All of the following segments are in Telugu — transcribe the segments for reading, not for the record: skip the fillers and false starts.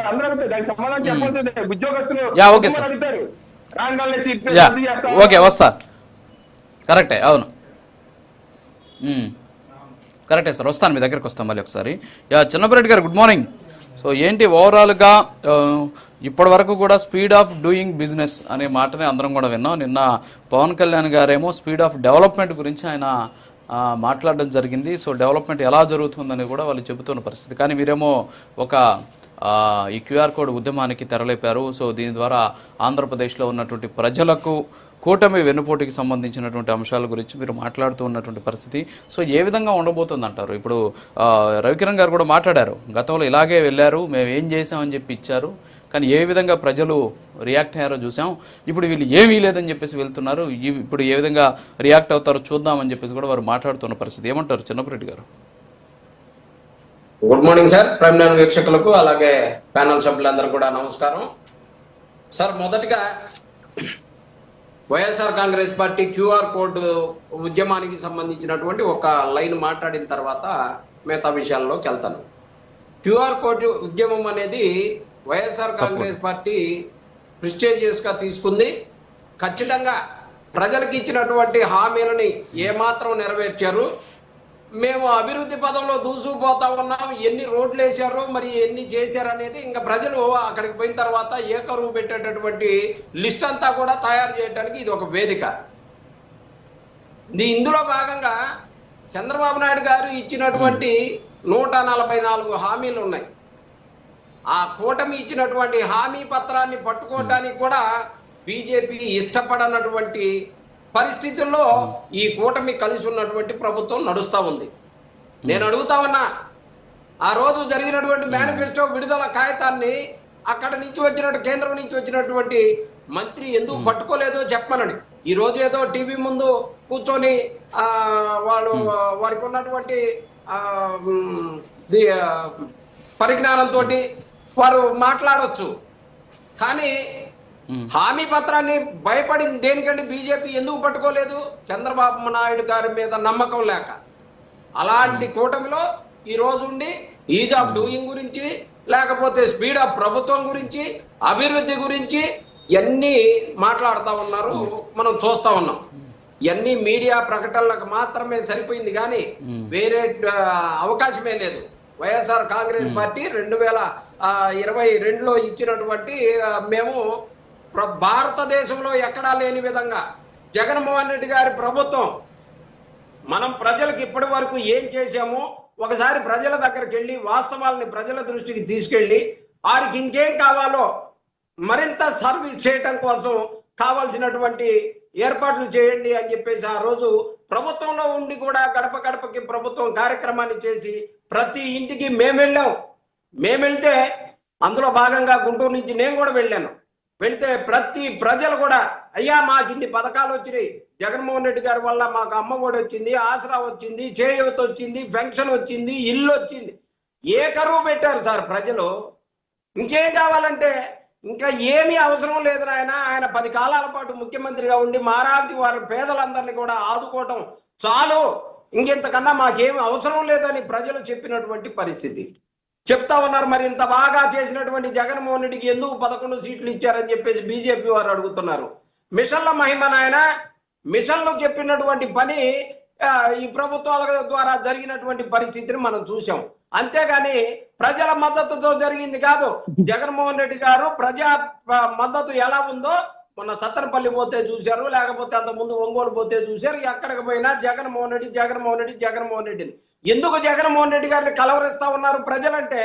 అడుగుతారు, అందరూ అడుగుతారు, దానికి సమాధానం చెప్పాల్సిందే. ఉద్యోగస్తులు అడుగుతారు. ఓకే, వస్తా. కరెక్టే, అవును, కరెక్టే సార్. వస్తాను, మీ దగ్గరికి వస్తాను మళ్ళీ ఒకసారి. చిన్నపరెడ్డి గారు, గుడ్ మార్నింగ్. సో ఏంటి ఓవరాల్గా ఇప్పటి వరకు కూడా స్పీడ్ ఆఫ్ డూయింగ్ బిజినెస్ అనే మాటని అందరం కూడా విన్నాం. నిన్న పవన్ కళ్యాణ్ గారేమో స్పీడ్ ఆఫ్ డెవలప్మెంట్ గురించి ఆయన మాట్లాడడం జరిగింది. సో డెవలప్మెంట్ ఎలా జరుగుతుందని కూడా వాళ్ళు చెబుతున్న పరిస్థితి. కానీ మీరేమో ఒక ఈ క్యూఆర్ కోడ్ ఉద్యమానికి తెరలేపారు. సో దీని ద్వారా ఆంధ్రప్రదేశ్లో ఉన్నటువంటి ప్రజలకు కూటమి వెన్నుపోటుకి సంబంధించినటువంటి అంశాల గురించి మీరు మాట్లాడుతూ ఉన్నటువంటి పరిస్థితి. సో ఏ విధంగా ఉండబోతుంది అంటారు? ఇప్పుడు రవికిరణ్ గారు కూడా మాట్లాడారు, గతంలో ఇలాగే వెళ్ళారు, మేము ఏం చేసామని చెప్పి ఇచ్చారు, కానీ ఏ విధంగా ప్రజలు రియాక్ట్ అయ్యారో చూసాం. ఇప్పుడు వీళ్ళు ఏమీ లేదని చెప్పేసి వెళ్తున్నారు, ఇప్పుడు ఏ విధంగా రియాక్ట్ అవుతారో చూద్దామని చెప్పేసి కూడా వారు మాట్లాడుతున్న పరిస్థితి. ఏమంటారు చిన్నపరెడ్డి గారు? Good morning sir. Prime nine వీక్షకులకు అలాగే ప్యానల్ సభ్యులందరూ కూడా నమస్కారం సార్. మొదటిగా YSR Congress party QR code ఉద్యమానికి సంబంధించినటువంటి ఒక లైన్ మాట్లాడిన తర్వాత మిగతా విషయాల్లోకి వెళ్తాను. క్యూఆర్ కోడ్ ఉద్యమం అనేది వైఎస్ఆర్ కాంగ్రెస్ పార్టీ ప్రెస్టీజియస్ గా తీసుకుంది. ఖచ్చితంగా ప్రజలకు ఇచ్చినటువంటి హామీలని ఏమాత్రం నెరవేర్చారు. మేము అభివృద్ధి పదంలో దూసుకుపోతా ఉన్నాం, ఎన్ని రోడ్లు వేశారో మరి ఎన్ని చేశారు అనేది ఇంకా ప్రజలు అక్కడికి పోయిన తర్వాత ఏకరువు పెట్టేటటువంటి లిస్ట్ అంతా కూడా తయారు చేయడానికి ఇది ఒక వేదిక. ఇందులో భాగంగా చంద్రబాబు నాయుడు గారు ఇచ్చినటువంటి 144 హామీలు ఉన్నాయి. ఆ కూటమి ఇచ్చినటువంటి హామీ పత్రాన్ని పట్టుకోవడానికి కూడా బీజేపీ ఇష్టపడనటువంటి పరిస్థితుల్లో ఈ కూటమి కలిసి ఉన్నటువంటి ప్రభుత్వం నడుస్తా ఉంది. నేను అడుగుతా ఉన్నా, ఆ రోజు జరిగినటువంటి మేనిఫెస్టో విడుదల కాగితాన్ని అక్కడ నుంచి వచ్చినట్టు కేంద్రం నుంచి వచ్చినటువంటి మంత్రి ఎందుకు పట్టుకోలేదో చెప్పమనండి. ఈ రోజు ఏదో టీవీ ముందు కూర్చొని వారికి ఉన్నటువంటి పరిజ్ఞానంతో వారు మాట్లాడవచ్చు, కానీ హామీ పత్రాన్ని భయపడింది దేనికంటే బీజేపీ ఎందుకు పట్టుకోలేదు? చంద్రబాబు నాయుడు గారి మీద నమ్మకం లేక. అలాంటి కూటమిలో ఈ రోజు ఉండి ఈజ్ ఆఫ్ డూయింగ్ గురించి, లేకపోతే స్పీడ్ ఆఫ్ ప్రభుత్వం గురించి, అభివృద్ధి గురించి ఇవన్నీ మాట్లాడుతూ ఉన్నారు, మనం చూస్తా ఉన్నాం. ఇవన్నీ మీడియా ప్రకటనలకు మాత్రమే సరిపోయింది, కానీ వేరే అవకాశమే లేదు. వైఎస్ఆర్ కాంగ్రెస్ పార్టీ 2022లో ఇచ్చినటువంటి మేము భారతదేశంలో ఎక్కడా లేని విధంగా జగన్మోహన్ రెడ్డి గారి ప్రభుత్వం మనం ప్రజలకు ఇప్పటి వరకు ఏం చేశామో ఒకసారి ప్రజల దగ్గరికి వెళ్ళి వాస్తవాలని ప్రజల దృష్టికి తీసుకెళ్లి వారికి ఇంకేం కావాలో మరింత సర్వీస్ చేయటం కోసం కావాల్సినటువంటి ఏర్పాట్లు చేయండి అని చెప్పేసి ఆ రోజు ప్రభుత్వంలో ఉండి కూడా గడప గడపకి ప్రభుత్వం కార్యక్రమాన్ని చేసి ప్రతి ఇంటికి మేము వెళ్ళాం. మేము వెళ్తే అందులో భాగంగా గుంటూరు నుంచి నేను కూడా వెళ్ళాను. వెళితే ప్రతి ప్రజలు కూడా అయ్యా మాకు ఇన్ని పథకాలు వచ్చినాయి, జగన్మోహన్ రెడ్డి గారి వల్ల మాకు అమ్మ ఒడి వచ్చింది, ఆసరా వచ్చింది, చేయూత వచ్చింది, పెన్షన్ వచ్చింది, ఇల్లు వచ్చింది. ఏ కరువు పెట్టారు సార్ ప్రజలు? ఇంకేం కావాలంటే ఇంకా ఏమీ అవసరం లేదు నాయన. ఆయన 10 కాలాల పాటు ముఖ్యమంత్రిగా ఉండి మారాంటి వారి పేదలందరినీ కూడా ఆదుకోవటం చాలు, ఇంకెంతకన్నా మాకేమి అవసరం లేదని ప్రజలు చెప్పినటువంటి పరిస్థితి. చెప్తా ఉన్నారు. మరి ఇంత బాగా చేసినటువంటి జగన్మోహన్ రెడ్డికి ఎందుకు 11 సీట్లు ఇచ్చారని చెప్పేసి బీజేపీ వారు అడుగుతున్నారు. మిషన్ల మహిమ నాయన, మిషన్లు చెప్పినటువంటి పని ఈ ప్రభుత్వాల ద్వారా జరిగినటువంటి పరిస్థితిని మనం చూసాం. అంతేగాని ప్రజల మద్దతుతో జరిగింది కాదు. జగన్మోహన్ రెడ్డి గారు ప్రజా మద్దతు ఎలా ఉందో మొన్న సత్తెనపల్లి పోతే చూశారు, లేకపోతే అంత ముందు ఒంగోలు పోతే చూశారు. ఎక్కడికి పోయినా జగన్మోహన్ రెడ్డి జగన్మోహన్ రెడ్డి జగన్మోహన్ రెడ్డిని. ఎందుకు జగన్మోహన్ రెడ్డి గారిని కలవరిస్తా ఉన్నారు ప్రజలంటే?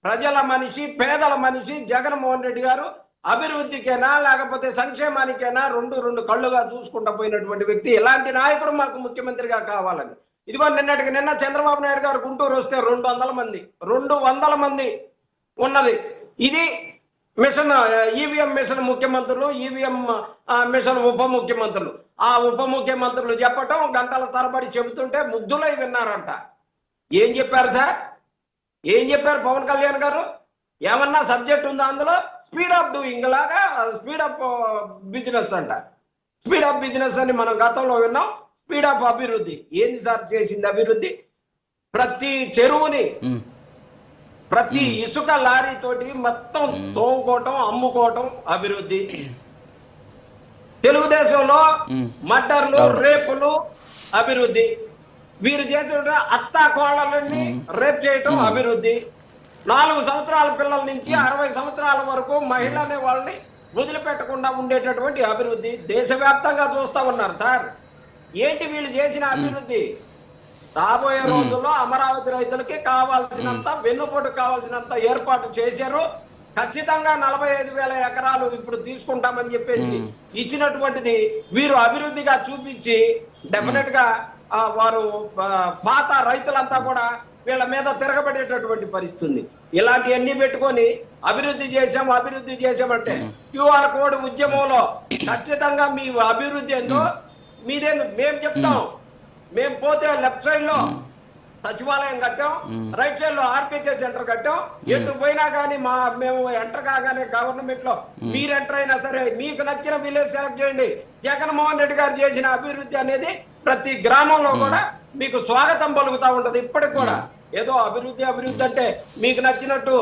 ప్రజల మనిషి, పేదల మనిషి జగన్మోహన్ రెడ్డి గారు అభివృద్ధికైనా లేకపోతే సంక్షేమానికైనా రెండు కళ్ళుగా చూసుకుంటూ పోయినటువంటి వ్యక్తి. ఇలాంటి నాయకుడు మాకు ముఖ్యమంత్రిగా కావాలని. ఇదిగో నిన్న చంద్రబాబు నాయుడు గారు గుంటూరు వస్తే 200 మంది ఉన్నది. ఇది మిషన్ ఈవీఎం మిషన్ ముఖ్యమంత్రులు, ఈవీఎం మిషన్ ఉప ముఖ్యమంత్రులు. ఆ ఉప ముఖ్యమంత్రులు చెప్పటం గంటల తరబడి చెబుతుంటే ముగ్ధులై విన్నారంట. ఏం చెప్పారు సార్? ఏం చెప్పారు పవన్ కళ్యాణ్ గారు? ఏమన్నా సబ్జెక్ట్ ఉందా అందులో? స్పీడ్ ఆఫ్ డూయింగ్ లాగా స్పీడ్ ఆఫ్ బిజినెస్ అంట. స్పీడ్ ఆఫ్ బిజినెస్ అని మనం గతంలో విన్నాం. స్పీడ్ ఆఫ్ అభివృద్ధి ఏంది సార్ చేసింది అభివృద్ధి? ప్రతి చెరువుని ప్రతి ఇసుక లారీ తోటి మొత్తం తోముకోవటం, అమ్ముకోవటం అభివృద్ధి. తెలుగుదేశంలో మర్డర్లు, రేపులు అభివృద్ధి. వీరు చేసిన అత్తా కోళ్ళని రేప్ చేయటం అభివృద్ధి. 4 సంవత్సరాల పిల్లల నుంచి 60 సంవత్సరాల వరకు మహిళ అనే వాళ్ళని వదిలిపెట్టకుండా ఉండేటటువంటి అభివృద్ధి దేశవ్యాప్తంగా చూస్తా ఉన్నారు సార్. ఏంటి వీళ్ళు చేసిన అభివృద్ధి? రాబోయే రోజుల్లో అమరావతి రైతులకి కావాల్సినంత వెన్నుపోటు కావాల్సినంత ఏర్పాటు చేశారు. ఖచ్చితంగా 45,000 ఎకరాలు ఇప్పుడు తీసుకుంటామని చెప్పేసి ఇచ్చినటువంటిది వీరు అభివృద్ధిగా చూపించి డెఫినెట్ గా వారు పాత రైతులంతా కూడా వీళ్ళ మీద తిరగబడేటటువంటి పరిస్థితి. ఇలాంటివన్నీ పెట్టుకొని అభివృద్ధి చేశామంటే క్యూఆర్ కోడ్ ఉద్యమంలో ఖచ్చితంగా మీ అభివృద్ధి ఏందో మీదేందో మేము చెప్తాం. మేము పోతే లెఫ్ట్ సైడ్ లో సచివాలయం కట్టాం, రైట్ సైడ్ లో ఆర్పికే సెంటర్ కట్టాం. ఎటు పోయినా కానీ మేము ఎంటర్ కాగానే గవర్నమెంట్ లో మీరు ఎంటర్ అయినా సరే మీకు నచ్చిన విలేజ్ సెలెక్ట్ చేయండి. జగన్మోహన్ రెడ్డి గారు చేసిన అభివృద్ధి అనేది ప్రతి గ్రామంలో కూడా మీకు స్వాగతం పలుకుతా ఉంటది. ఇప్పటికి కూడా ఏదో అభివృద్ధి అంటే మీకు నచ్చినట్టు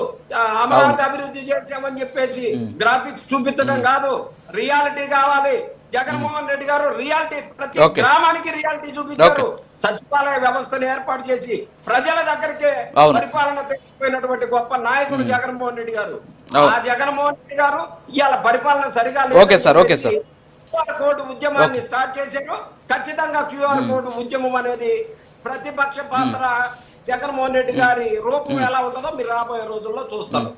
అమరావతి అభివృద్ధి చేసామని చెప్పేసి గ్రాఫిక్స్ చూపించడం కాదు, రియాలిటీ కావాలి. జగన్మోహన్ రెడ్డి గారు రియాలిటీ, ప్రతి గ్రామానికి రియాలిటీ చూపించారు. సచివాలయ వ్యవస్థను ఏర్పాటు చేసి ప్రజల దగ్గరికే పరిపాలన తెచ్చిపోయినటువంటి గొప్ప నాయకుడు జగన్మోహన్ రెడ్డి గారు. ఆ జగన్మోహన్ రెడ్డి గారు ఇవాళ పరిపాలన సరిగా లేదు. క్యూఆర్ కోడ్ ఉద్యమాన్ని స్టార్ట్ చేశారు. ఖచ్చితంగా క్యూఆర్ కోడ్ ఉద్యమం అనేది ప్రతిపక్ష పాత్ర జగన్మోహన్ రెడ్డి గారి రూపం ఎలా ఉంటుందో మీరు రాబోయే రోజుల్లో చూస్తారు.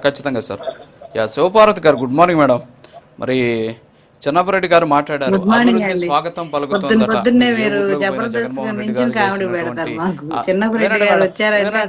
ఖచ్చితంగా సార్. శివపార్వతి గారు గుడ్ మార్నింగ్ మేడం. మరి చిన్నపరెడ్డి గారు మాట్లాడారు, స్వాగతం పలుకుతుందట. పొద్దున్నే మీరు జబర్దస్త్ నుంచి కామెడీ పెడతారు మాకు. చిన్నపరెడ్డి గారు వచ్చారంటే